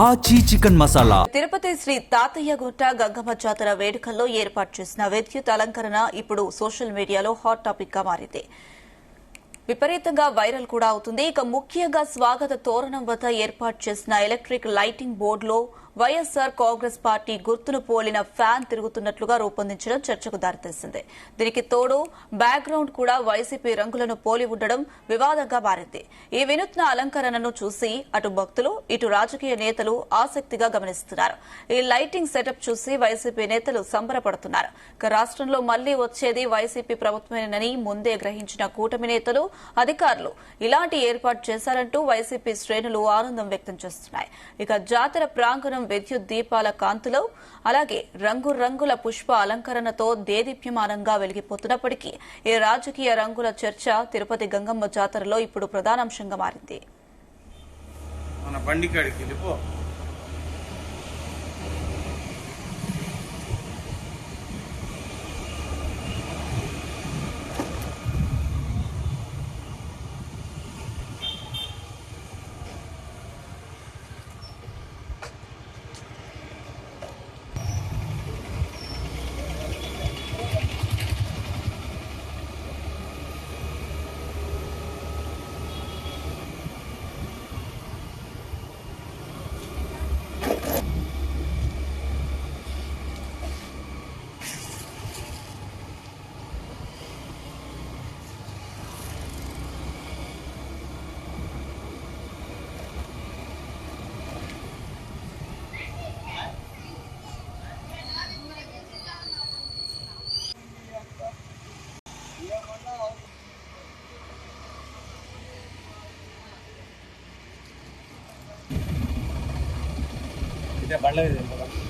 ఆచి చికెన్ మసాలా. తిరుపతి శ్రీ తాతయ్య గుట్ట గంగమ్మ జాతర వేడుకల్లో ఏర్పాటు చేసిన విద్యుత్ అలంకరణ ఇప్పుడు సోషల్ మీడియాలో హాట్ టాపిక్ గా మారింది. విపరీతంగా వైరల్ కూడా అవుతుంది. ఇక ముఖ్యంగా స్వాగత తోరణం వద్ద ఏర్పాటు చేసిన ఎలక్ట్రిక్ లైటింగ్ బోర్డులో వైఎస్సార్ కాంగ్రెస్ పార్టీ గుర్తును పోలిన ఫ్యాన్ తిరుగుతున్నట్లుగా రూపొందించడం చర్చకు దారితీసింది. దీనికి తోడు బ్యాక్గ్రౌండ్ కూడా వైసీపీ రంగులను పోలి ఉండడం వివాదంగా మారింది. ఈ వినూత్న అలంకరణను చూసి అటు భక్తులు ఇటు రాజకీయ నేతలు ఆసక్తిగా గమనిస్తున్నారు. ఈ లైటింగ్ సెటప్ చూసి వైసీపీ నేతలు సంబరపడుతున్నారు. ఇక రాష్ట్రంలో మళ్లీ వచ్చేది వైసీపీ ప్రభుత్వమేనని ముందే గ్రహించిన కూటమి నేతలు అధికారులు ఇలాంటి ఏర్పాటు చేశారంటూ వైసీపీ శ్రేణులు ఆనందం వ్యక్తం చేస్తున్నాయి. ఇక జాతర ప్రాంగణం విద్యుత్ దీపాల కాంతులో అలాగే రంగురంగుల పుష్ప అలంకరణతో దేదీప్యమానంగా వెలిగిపోతున్నప్పటికీ ఈ రాజకీయ రంగుల చర్చ తిరుపతి గంగమ్మ జాతరలో ఇప్పుడు ప్రధానాంశంగా మారింది. बंडल